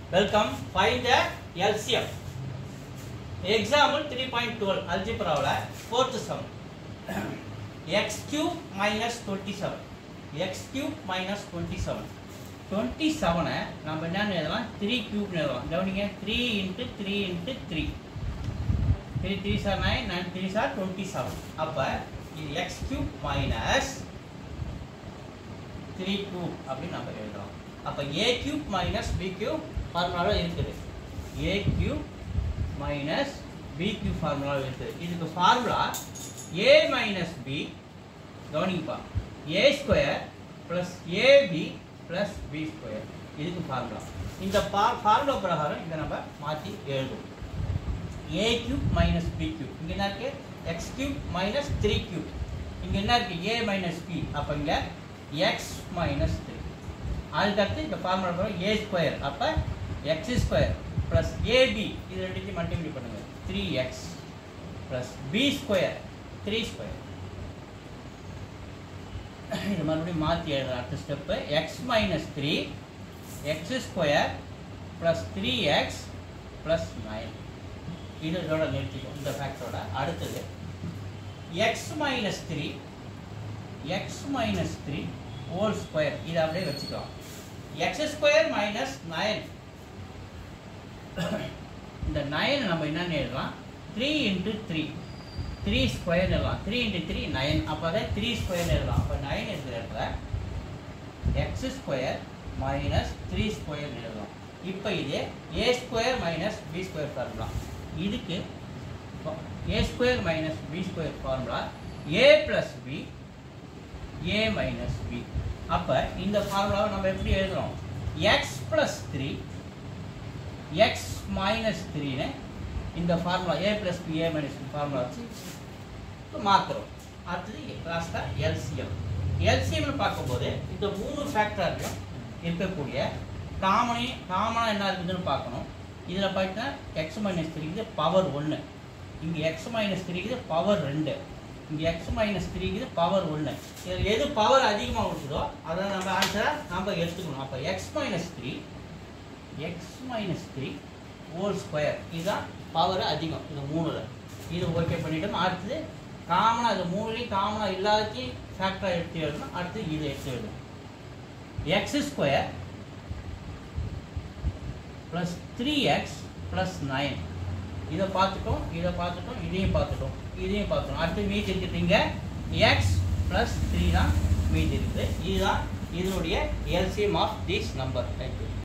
Welcome. Find the LCM. Example 3.12 algebra fourth sum. X cube minus 27. X cube minus 27. 27 நம்ம என்ன எழுதலாம் 3 cube எழுதலாம். கவனிங்க 3 into 3 into 3. 3 3s are 9, 9 3s are 27. அப்ப இது x cube minus 3 cube அப்படி நம்ம எழுதலாம். அப்ப a cube minus b cube ஃபார்முலால இருக்குது. a cube minus b cube ஃபார்முலால இருக்குது. இதுக்கு formula a minus b கவனிப்பா a square plus ab plus b square இதுக்கு ஃபார்முலா. இந்த ஃபார்முலா பிரகாரம் இத நம்ம மாத்தி எழுதுவோம். a cube minus b cube இங்க என்ன இருக்கு x cube minus 3 cube இங்க என்ன இருக்கு a minus b அப்ப இங்க x minus 3 அதுக்கு இந்த ஃபார்முலா பிரகாரம் a square அப்ப x square plus ab இது ரெண்டையும் மல்டிப்ளை பண்ணுங்க 3x plus b square 3 square இது மறுபடியும் மாத்தி எழுதலாம். அடுத்த step x minus 3 x square plus 3x plus 9 இதோட நிறுத்திக்கும் இந்த ஃபேக்டரோட. அடுத்தது x minus 3 whole square இதை அப்படியே வச்சுக்கலாம். x square minus 9 இந்த 9 நம்ம என்னன்னு எழுதலாம் 3 into 3 3 square எழுதலாம். 3 into 3 9 அப்பதான் 3 square எழுதலாம். அப்ப 9 இருக்கிற இடத்துல x square minus 3 square எழுதலாம். இப்போ இது a square minus b square formula. இதுக்கு a square minus b square formula a plus b a minus b. அப்ப இந்த ஃபார்முலாவை நம்ம எப்படி எழுதுறோம் x plus 3 x minus 3 னு இந்த formula a plus b a minus b formula வச்சு மாத்துறோம். அடுத்து லாஸ்டா LCM. LCM னு பாக்கும்போது இந்த மூணு ஃபேக்டர்லயும் இருக்கக்கூடிய காமனா என்ன இருக்குன்னு பார்க்கணும். இதுல பார்த்தா x minus 3 க்கு பவர் 1, இங்க x minus 3 க்கு பவர் 2, இங்க x minus 3 க்கு பவர் 1. இதுல எது பவர் அதிகமா இருக்குதோ அத நம்ம ஆன்சரா நாம எடுத்துக்கணும். அப்ப x minus 3 whole square இதுதான் பவர் அதிகம் இந்த மூணுல. இது ஓகே பண்ணிட்டோம். அடுத்து காமனா இது மூணுலயும் காமனா இல்லாதது ஃபேக்டரா எடுத்து எழுதணும். அடுத்து இதை எடுத்து எழுதணும். x square plus 3x plus 9 இதை பார்த்துட்டோம், இதையும் பார்த்துட்டோம். அடுத்து மீதி இருக்குதுங்க x plus 3 தான் மீதி இருக்குது. இதுதான் இதனுடைய LCM of this number. Thank you.